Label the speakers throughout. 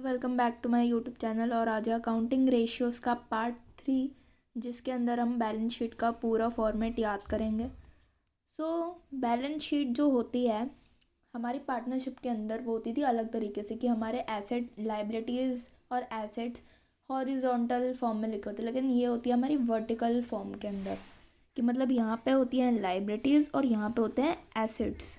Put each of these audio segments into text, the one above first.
Speaker 1: Welcome back to my YouTube channel. और आज accounting ratios का पार्ट 3, जिसके अंदर हम बैलेंस शीट का पूरा फॉर्मेट याद करेंगे। बैलेंस शीट जो होती है हमारी पार्टनरशिप के अंदर, वो होती थी अलग तरीके से कि हमारे एसेट, लाइबिलिटीज़ और एसेट्स हॉरिजॉन्टल फॉर्म में लिखे होते हैं, लेकिन ये होती है हमारी वर्टिकल फॉर्म के अंदर, कि मतलब यहाँ पे होती हैं लाइबिलिटीज़ और यहाँ पे होते हैं एसेट्स।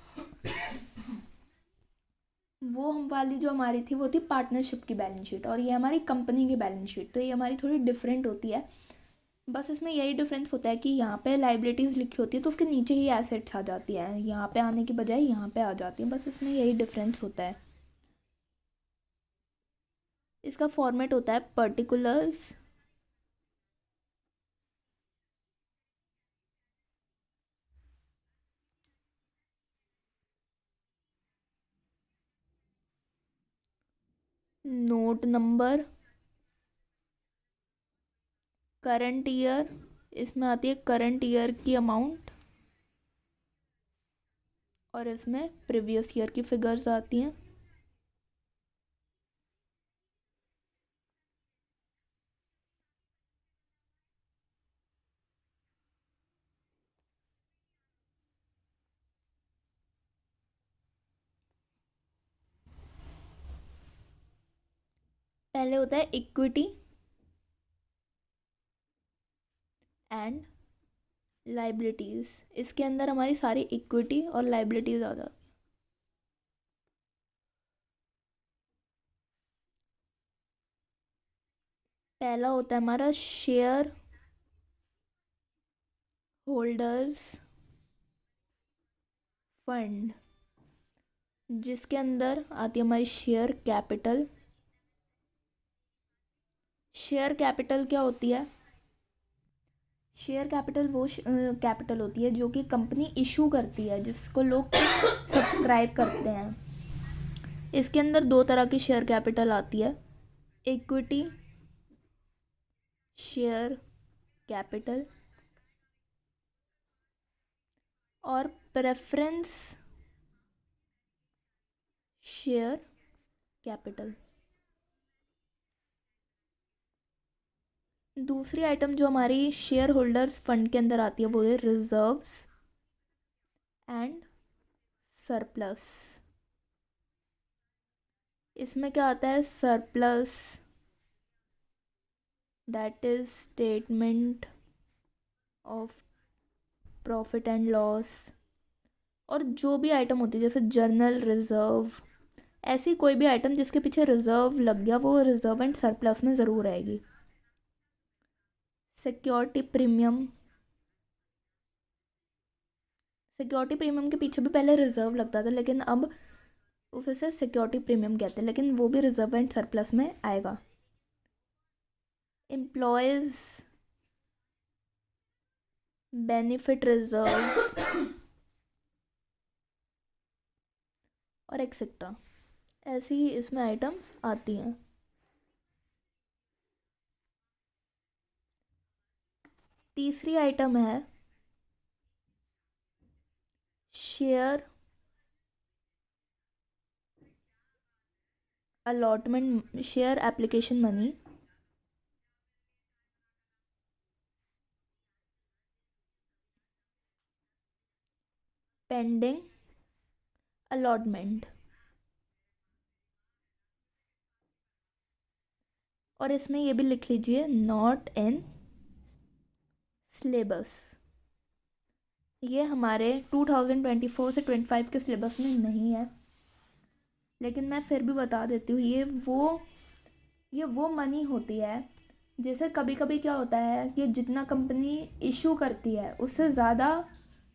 Speaker 1: वो हम वाली जो हमारी थी वो थी पार्टनरशिप की बैलेंस शीट, और ये हमारी कंपनी की बैलेंस शीट। तो ये हमारी थोड़ी डिफरेंट होती है। बस इसमें यही डिफरेंस होता है कि यहाँ पे लाइबिलिटीज़ लिखी होती है तो उसके नीचे ही एसेट्स आ जाती हैं, यहाँ पे आने की बजाय यहाँ पे आ जाती हैं। बस इसमें यही डिफरेंस होता है। इसका फॉर्मेट होता है particulars, note number, current year, इसमें आती है करंट ईयर की अमाउंट, और इसमें प्रीवियस ईयर की फिगर्स आती हैं। पहले होता है इक्विटी एंड लाइबिलिटीज़। इसके अंदर हमारी सारी इक्विटी और लाइबिलिटीज़ आ जाती। पहला होता है हमारा शेयर होल्डर्स फंड, जिसके अंदर आती है हमारी शेयर कैपिटल। शेयर कैपिटल क्या होती है? शेयर कैपिटल वो कैपिटल होती है जो कि कंपनी इशू करती है, जिसको लोग सब्सक्राइब करते हैं। इसके अंदर दो तरह की शेयर कैपिटल आती है, इक्विटी शेयर कैपिटल और प्रेफरेंस शेयर कैपिटल। दूसरी आइटम जो हमारी शेयर होल्डर्स फंड के अंदर आती है वो है रिजर्व्स एंड सरप्लस। इसमें क्या आता है? Surplus, that is statement of profit and loss. और जो भी आइटम होती है जैसे जर्नल रिजर्व, ऐसी कोई भी आइटम जिसके पीछे रिजर्व लग गया वो रिजर्व एंड सरप्लस में ज़रूर आएगी। सिक्योरिटी प्रीमियम, सिक्योरिटी प्रीमियम के पीछे भी पहले रिजर्व लगता था, लेकिन अब उसे सिक्योरिटी प्रीमियम कहते हैं, लेकिन वो भी रिजर्व एंड सरप्लस में आएगा। एम्प्लॉयज़ बेनिफिट रिजर्व और एक्सेट्रा, ऐसी ही इसमें आइटम्स आती हैं। तीसरी आइटम है share allotment, share application money. Pending allotment, और इसमें ये भी लिख लीजिए नॉट इन सिलेबस। ये हमारे 2024 से 25 के सिलेबस में नहीं है, लेकिन मैं फिर भी बता देती हूँ। ये वो मनी होती है, जैसे कभी कभी क्या होता है कि जितना कंपनी इशू करती है उससे ज़्यादा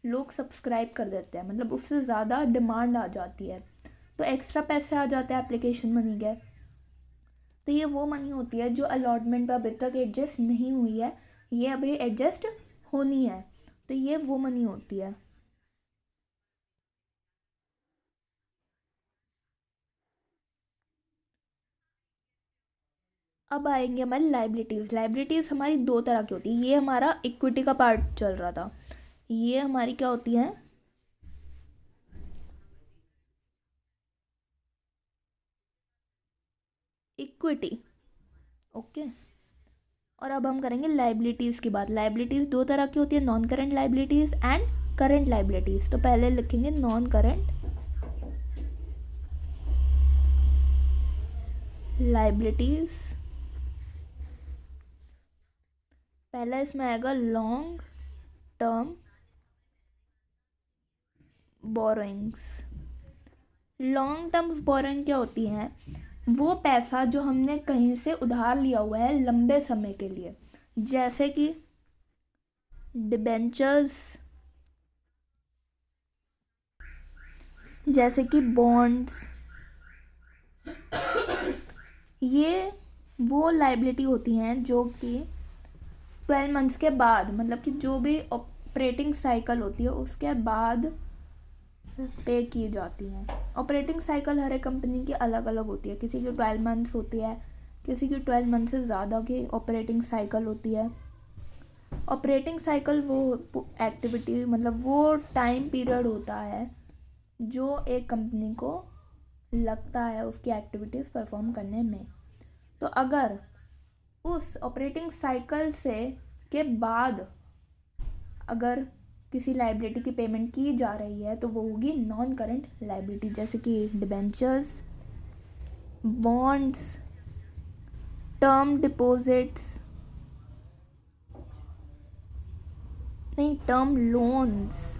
Speaker 1: लोग सब्सक्राइब कर देते हैं, मतलब उससे ज़्यादा डिमांड आ जाती है, तो एक्स्ट्रा पैसे आ जाते हैं एप्लीकेशन मनी के। तो ये वो मनी होती है जो अलॉटमेंट पर अभी तक एडजस्ट नहीं हुई है, ये अभी एडजस्ट होनी है, तो ये वो मनी होती है। अब आएंगे हमारी लाइबिलिटीज़। लाइबिलिटीज़ हमारी दो तरह की होती है। ये हमारा इक्विटी का पार्ट चल रहा था। ये हमारी क्या होती है? इक्विटी। ओके। और अब हम करेंगे लाइबिलिटीज़ की बात। लाइबिलिटीज़ दो तरह की होती है, non current liabilities and current liabilities. तो पहले लिखेंगे नॉन करेंट लाइबिलिटीज़। पहला इसमें आएगा long term borrowings. Long terms borrowing क्या होती हैं? वो पैसा जो हमने कहीं से उधार लिया हुआ है लंबे समय के लिए, जैसे कि डिबेंचर्स, जैसे कि बॉन्ड्स। ये वो लाइबिलिटी होती हैं जो कि 12 मंथ्स के बाद, मतलब कि जो भी ऑपरेटिंग साइकिल होती है उसके बाद पे की जाती हैं। ऑपरेटिंग साइकिल हर एक कंपनी की अलग अलग होती है, किसी की 12 मंथ्स होती है, किसी की 12 मंथ से ज़्यादा की ऑपरेटिंग साइकिल होती है। ऑपरेटिंग साइकिल वो एक्टिविटी, मतलब वो टाइम पीरियड होता है जो एक कंपनी को लगता है उसकी एक्टिविटीज़ परफॉर्म करने में। तो अगर उस ऑपरेटिंग साइकिल से के बाद अगर किसी लाइबिलिटी की पेमेंट की जा रही है तो वो होगी नॉन करंट लाइबिलिटी, जैसे कि डिबेंचर्स, बॉन्ड्स, टर्म डिपॉजिट्स, नहीं टर्म लोन्स,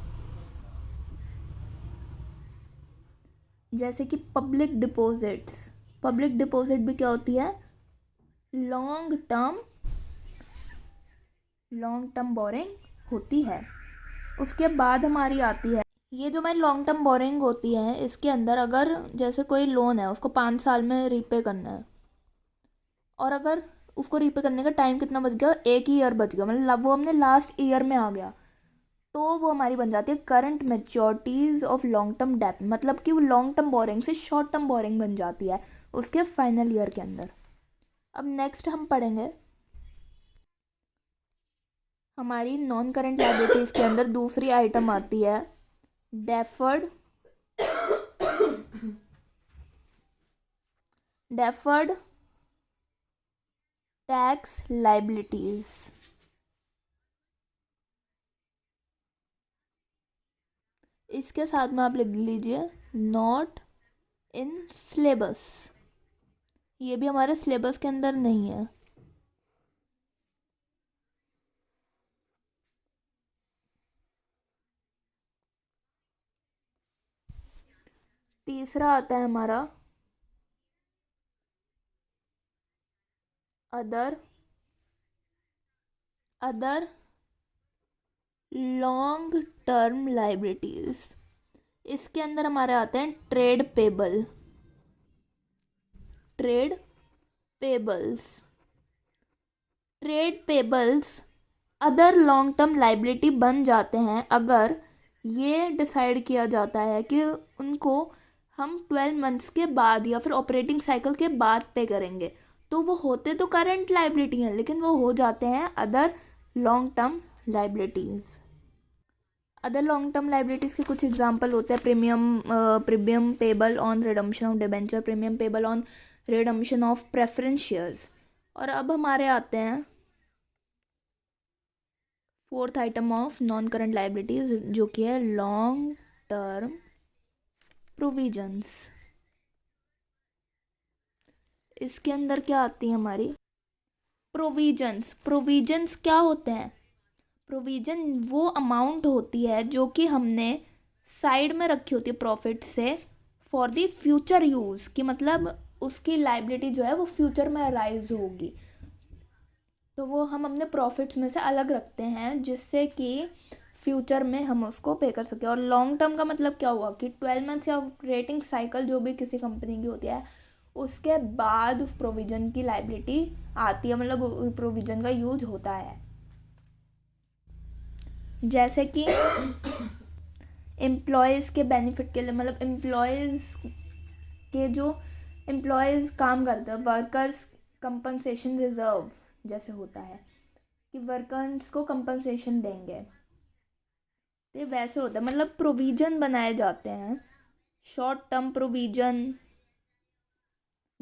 Speaker 1: जैसे कि पब्लिक डिपॉजिट्स। पब्लिक डिपॉजिट भी क्या होती है? लॉन्ग टर्म बोरिंग होती है। उसके बाद हमारी आती है ये जो हमारी लॉन्ग टर्म बोरिंग होती है, इसके अंदर अगर जैसे कोई लोन है उसको 5 साल में रीपे करना है, और अगर उसको रीपे करने का टाइम कितना बच गया, 1 ईयर बच गया, मतलब वो हमने लास्ट ईयर में आ गया, तो वो हमारी बन जाती है current मैच्योरिटीज of long term debt. मतलब कि वो लॉन्ग टर्म बोरिंग से शॉर्ट टर्म बोरिंग बन जाती है उसके फाइनल ईयर के अंदर। अब नेक्स्ट हम पढ़ेंगे हमारी नॉन करंट लाइबिलिटीज के अंदर दूसरी आइटम आती है डेफर्ड टैक्स लाइबिलिटीज। इसके साथ में आप लिख लीजिए नॉट इन सिलेबस। ये भी हमारे सिलेबस के अंदर नहीं है। तीसरा आता है हमारा अदर लॉन्ग टर्म लाइबिलिटीज। इसके अंदर हमारे आते हैं trade payables other long term liability बन जाते हैं अगर ये डिसाइड किया जाता है कि उनको हम 12 मंथ्स के बाद या फिर ऑपरेटिंग साइकिल के बाद पे करेंगे। तो वो होते तो करंट लाइबिलिटी हैं, लेकिन वो हो जाते हैं other long term liabilities. Other long term liabilities के कुछ एग्जांपल होते हैं premium payable on redemption of debenture, premium payable on redemption of preference shares. और अब हमारे आते हैं fourth item of non current liabilities, जो कि है लॉन्ग टर्म प्रोविजंस। इसके अंदर क्या आती है हमारी प्रोविजंस क्या होते हैं? प्रोविजन वो अमाउंट होती है जो कि हमने साइड में रखी होती है प्रॉफिट से फॉर द फ्यूचर यूज़, कि मतलब उसकी लाइबिलिटी जो है वो फ्यूचर में अराइज होगी, तो वो हम अपने प्रॉफिट्स में से अलग रखते हैं जिससे कि फ्यूचर में हम उसको पे कर सकें। और लॉन्ग टर्म का मतलब क्या हुआ कि 12 मंथ्स या ऑपरेटिंग साइकिल जो भी किसी कंपनी की होती है उसके बाद उस प्रोविज़न की लाइबिलिटी आती है, मतलब प्रोविज़न का यूज होता है। जैसे कि एम्प्लॉयज़ के बेनिफिट के लिए, मतलब एम्प्लॉयज़ काम करते हैं, वर्कर्स कंपनसेशन रिजर्व जैसे होता है कि वर्कर्स को कंपनसेशन देंगे, तो ये वैसे होता है, मतलब प्रोविज़न बनाए जाते हैं, शॉर्ट टर्म प्रोविज़न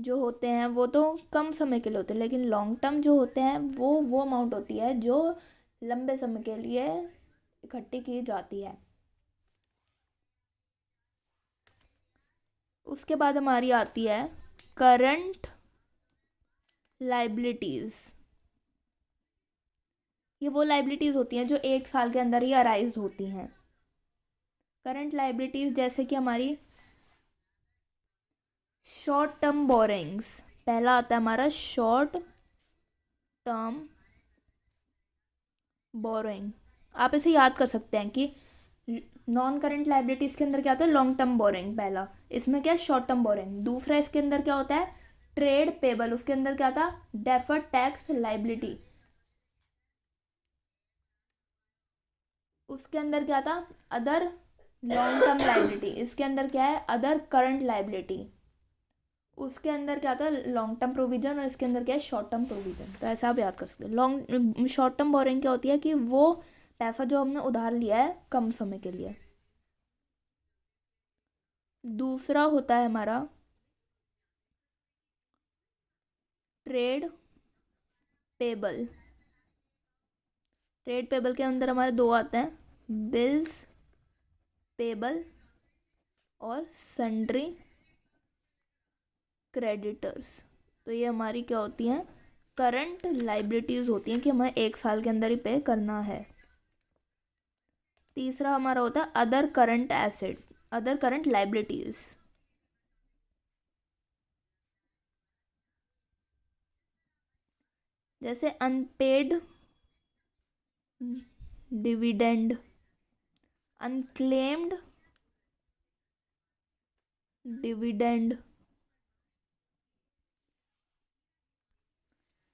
Speaker 1: जो होते हैं वो तो कम समय के लिए होते हैं, लेकिन लॉन्ग टर्म जो होते हैं वो अमाउंट होती है जो लंबे समय के लिए इकट्ठी की जाती है। उसके बाद हमारी आती है करंट लाइबिलिटीज़। ये वो लाइबिलिटीज़ होती हैं जो 1 साल के अंदर ही अराइज होती हैं। करंट लाइबिलिटीज़ जैसे कि हमारी शॉर्ट टर्म बोरिंग्स। पहला आता है हमारा शॉर्ट टर्म बोरिंग। आप इसे याद कर सकते हैं कि नॉन करंट लाइबिलिटीज़ के अंदर क्या होता है, लॉन्ग टर्म बोरिंग पहला, इसमें क्या है शॉर्ट टर्म बोरिंग। दूसरा इसके अंदर क्या होता है, ट्रेड पेबल, उसके अंदर क्या था, डेफर्ड टैक्स लाइबिलिटी। उसके अंदर क्या था, अदर लॉन्ग टर्म लाइबिलिटी। इसके अंदर क्या है, अदर करंट लाइबिलिटी। उसके अंदर क्या था, लॉन्ग टर्म प्रोविजन, और इसके अंदर क्या है, शॉर्ट टर्म प्रोविजन। तो ऐसा आप याद कर सकते हैं। लॉन्ग शॉर्ट टर्म बोरिंग क्या होती है कि वो पैसा जो हमने उधार लिया है कम समय के लिए। दूसरा होता है हमारा ट्रेड पेबल। ट्रेड पेबल के अंदर हमारे दो आते हैं, बिल्स पेबल और सन्ड्री क्रेडिटर्स। तो ये हमारी क्या होती हैं, करंट लाइबिलिटीज़ होती हैं कि हमें 1 साल के अंदर ही पे करना है। तीसरा हमारा होता है other current asset, other current liabilities. जैसे अनपेड डिविडेंड, अनक्लेम्ड डिविडेंड।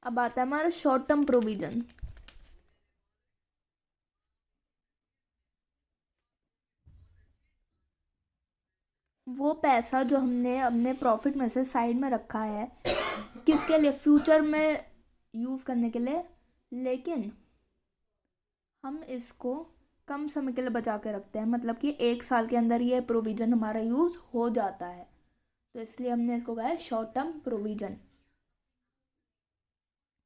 Speaker 1: अब आता है हमारा शॉर्ट टर्म प्रोविजन। वो पैसा जो हमने अपने प्रॉफिट में से साइड में रखा है, किसके लिए, फ्यूचर में यूज़ करने के लिए, लेकिन हम इसको कम समय के लिए बचा के रखते हैं। मतलब कि 1 साल के अंदर ये प्रोविज़न हमारा यूज़ हो जाता है, तो इसलिए हमने इसको कहा है शॉर्ट टर्म प्रोविज़न।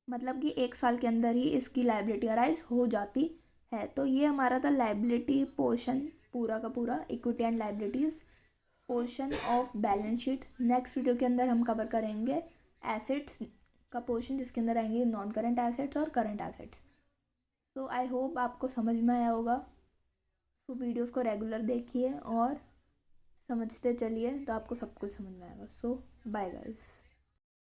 Speaker 1: मतलब कि 1 साल के अंदर ही इसकी लाइबिलिटी अराइज हो जाती है। तो ये हमारा था लाइबिलिटी पोर्शन पूरा का पूरा, equity and liabilities portion of balance sheet. Next video के अंदर हम कवर करेंगे एसेट्स का पोर्शन, जिसके अंदर आएंगे नॉन करंट एसेट्स और करंट एसेट्स। तो आई होप आपको समझ में आया होगा। तो वीडियोस को रेगुलर देखिए और समझते चलिए, तो आपको सब कुछ समझ में आएगा। सो बाय गाइस।